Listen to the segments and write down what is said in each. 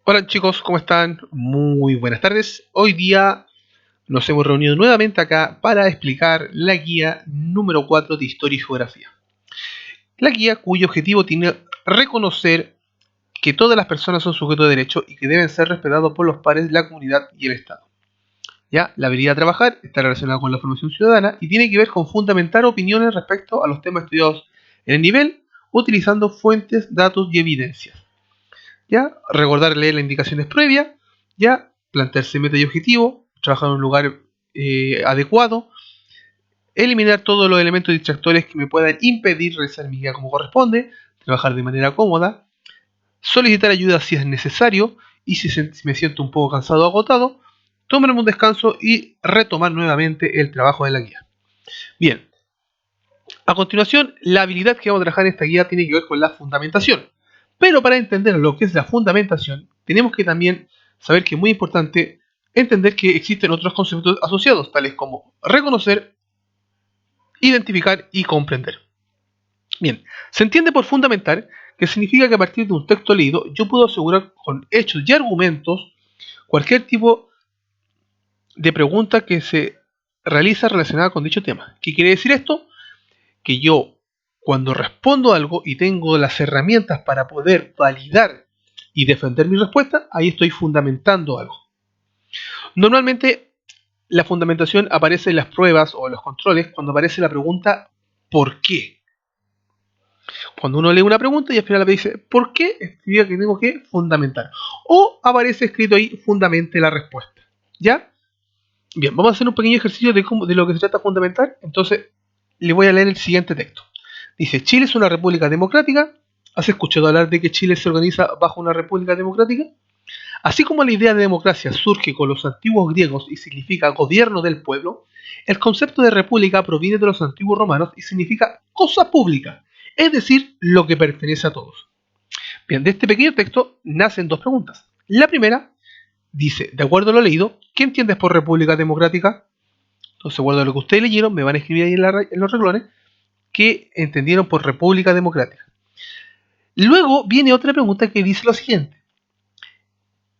Hola chicos, ¿cómo están? Muy buenas tardes. Hoy día nos hemos reunido nuevamente acá para explicar la guía número 4 de Historia y Geografía. La guía cuyo objetivo tiene reconocer que todas las personas son sujetos de derecho y que deben ser respetados por los pares, la comunidad y el Estado. ¿Ya? La habilidad a trabajar está relacionada con la formación ciudadana y tiene que ver con fundamentar opiniones respecto a los temas estudiados en el nivel, utilizando fuentes, datos y evidencias. ¿Ya? Recordar leer las indicaciones previas, ¿ya? Plantearse meta y objetivo, trabajar en un lugar adecuado, eliminar todos los elementos distractores que me puedan impedir realizar mi guía como corresponde, trabajar de manera cómoda, solicitar ayuda si es necesario y si me siento un poco cansado o agotado, tomarme un descanso y retomar nuevamente el trabajo de la guía. Bien, a continuación, la habilidad que vamos a trabajar en esta guía tiene que ver con la fundamentación. Pero para entender lo que es la fundamentación, tenemos que también saber que es muy importante entender que existen otros conceptos asociados, tales como reconocer, identificar y comprender. Bien, se entiende por fundamentar que significa que a partir de un texto leído yo puedo asegurar con hechos y argumentos cualquier tipo de pregunta que se realiza relacionada con dicho tema. ¿Qué quiere decir esto? Que yo, cuando respondo algo y tengo las herramientas para poder validar y defender mi respuesta, ahí estoy fundamentando algo. Normalmente la fundamentación aparece en las pruebas o en los controles cuando aparece la pregunta ¿por qué? Cuando uno lee una pregunta y al final dice ¿por qué? Significa que tengo que fundamentar. O aparece escrito ahí fundamente la respuesta. ¿Ya? Bien, vamos a hacer un pequeño ejercicio de lo que se trata de fundamentar. Entonces, le voy a leer el siguiente texto. Dice, Chile es una república democrática. ¿Has escuchado hablar de que Chile se organiza bajo una república democrática? Así como la idea de democracia surge con los antiguos griegos y significa gobierno del pueblo, el concepto de república proviene de los antiguos romanos y significa cosa pública, es decir, lo que pertenece a todos. Bien, de este pequeño texto nacen dos preguntas. La primera dice, de acuerdo a lo leído, ¿qué entiendes por república democrática? Entonces, de acuerdo a lo que ustedes leyeron, me van a escribir ahí en los renglones que entendieron por república democrática. Luego viene otra pregunta que dice lo siguiente.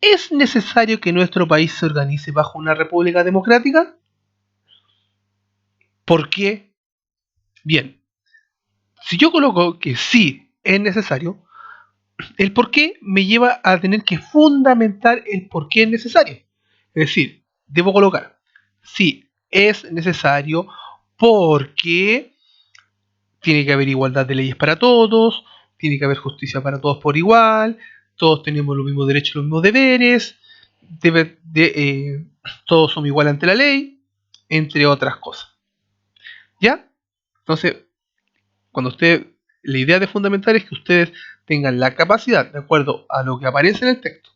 ¿Es necesario que nuestro país se organice bajo una república democrática? ¿Por qué? Bien, si yo coloco que sí es necesario, el por qué me lleva a tener que fundamentar el por qué es necesario. Es decir, debo colocar, sí, es necesario porque tiene que haber igualdad de leyes para todos, tiene que haber justicia para todos por igual, todos tenemos los mismos derechos y los mismos deberes, todos somos iguales ante la ley, entre otras cosas. ¿Ya? Entonces, la idea de fundamentar es que ustedes tengan la capacidad, de acuerdo a lo que aparece en el texto,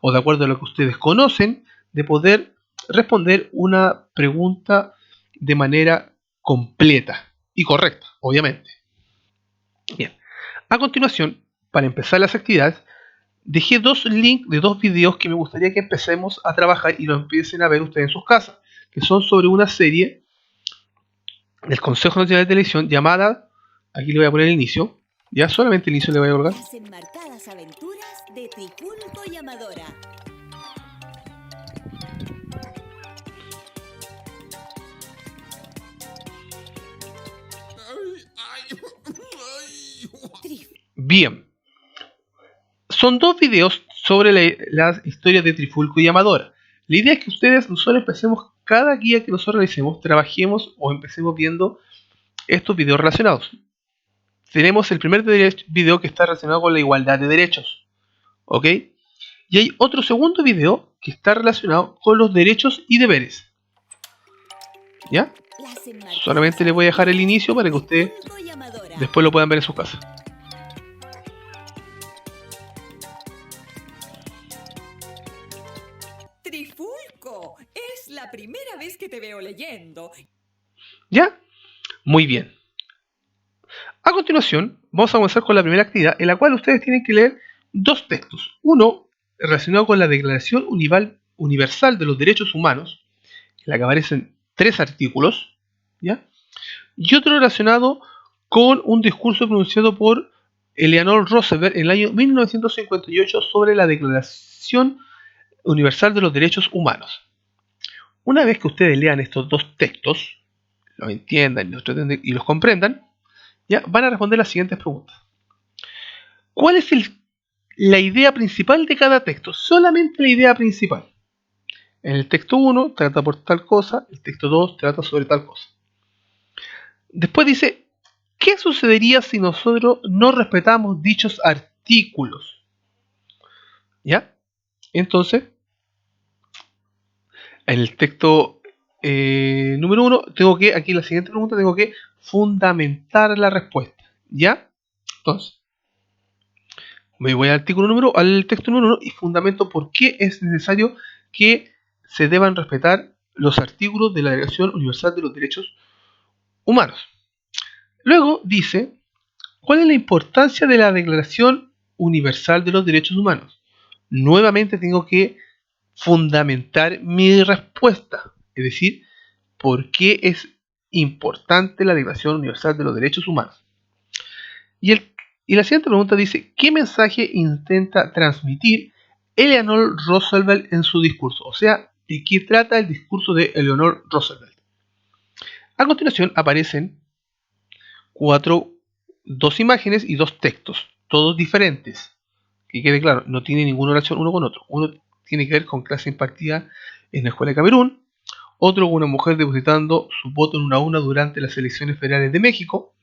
o de acuerdo a lo que ustedes conocen, de poder responder una pregunta de manera completa y correcta, obviamente. Bien, a continuación, para empezar las actividades, dejé dos links de dos videos que me gustaría que empecemos a trabajar y lo empiecen a ver ustedes en sus casas, que son sobre una serie del Consejo Nacional de Televisión llamada, aquí le voy a poner el inicio, ya solamente el inicio le voy a colocar. Las enmarcadas aventuras de Trifulco y Amadora. Bien, son dos videos sobre las historias de Trifulco y Amadora. La idea es que ustedes, nosotros empecemos cada guía que nosotros realicemos, trabajemos o empecemos viendo estos videos relacionados. Tenemos el primer video que está relacionado con la igualdad de derechos, ¿ok? Y hay otro segundo video que está relacionado con los derechos y deberes, ¿ya? Solamente les voy a dejar el inicio para que ustedes después lo puedan ver en su casa. Trifulco, es la primera vez que te veo leyendo. ¿Ya? Muy bien. A continuación, vamos a comenzar con la primera actividad, en la cual ustedes tienen que leer dos textos. Uno relacionado con la Declaración Universal de los Derechos Humanos, en la que aparecen 3 artículos, ¿ya? Y otro relacionado con un discurso pronunciado por Eleanor Roosevelt en el año 1958 sobre la Declaración Universal de los Derechos Humanos. Una vez que ustedes lean estos dos textos, los entiendan y los comprendan, ya van a responder las siguientes preguntas. ¿Cuál es la idea principal de cada texto? Solamente la idea principal. En el texto 1 trata por tal cosa, el texto 2 trata sobre tal cosa. Después dice, ¿qué sucedería si nosotros no respetamos dichos artículos? ¿Ya? Entonces, en el texto número 1, aquí la siguiente pregunta, tengo que fundamentar la respuesta. ¿Ya? Entonces, me voy al texto número 1 y fundamento por qué es necesario que se deban respetar los artículos de la Declaración Universal de los Derechos Humanos. Luego dice, ¿cuál es la importancia de la Declaración Universal de los Derechos Humanos? Nuevamente tengo que fundamentar mi respuesta, es decir, ¿por qué es importante la Declaración Universal de los Derechos Humanos? Y la siguiente pregunta dice, ¿qué mensaje intenta transmitir Eleanor Roosevelt en su discurso? O sea, ¿de qué trata el discurso de Eleanor Roosevelt? A continuación aparecen dos imágenes y dos textos, todos diferentes. Que quede claro, no tiene ninguna relación uno con otro. Uno tiene que ver con clase impartida en la Escuela de Camerún, otro con una mujer depositando su voto en una urna durante las elecciones federales de México,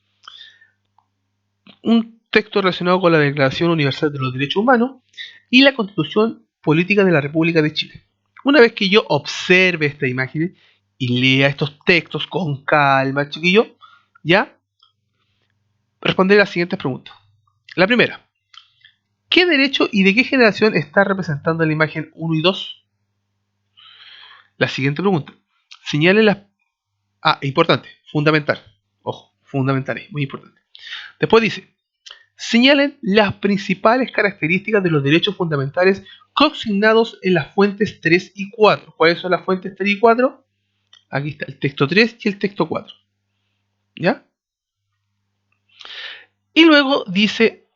un texto relacionado con la Declaración Universal de los Derechos Humanos y la Constitución Política de la República de Chile. Una vez que yo observe estas imágenes y lea estos textos con calma, chiquillo, ya responderé las siguientes preguntas. La primera, ¿qué derecho y de qué generación está representando la imagen 1 y 2? La siguiente pregunta, señale las... importante, fundamental. Ojo, fundamental, muy importante. Después dice, señalen las principales características de los derechos fundamentales consignados en las fuentes 3 y 4. ¿Cuáles son las fuentes 3 y 4? Aquí está el texto 3 y el texto 4. ¿Ya? Y luego dice,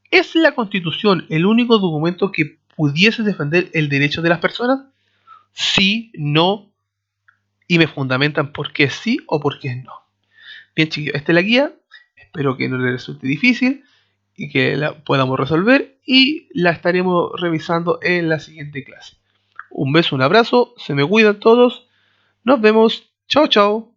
¿es la Constitución el único documento que pudiese defender el derecho de las personas? Sí, no, y me fundamentan por qué sí o por qué no. Bien, chiquillos, esta es la guía. Espero que no les resulte difícil y que la podamos resolver y la estaremos revisando en la siguiente clase. Un beso, un abrazo, se me cuidan todos. Nos vemos. Chao, chao.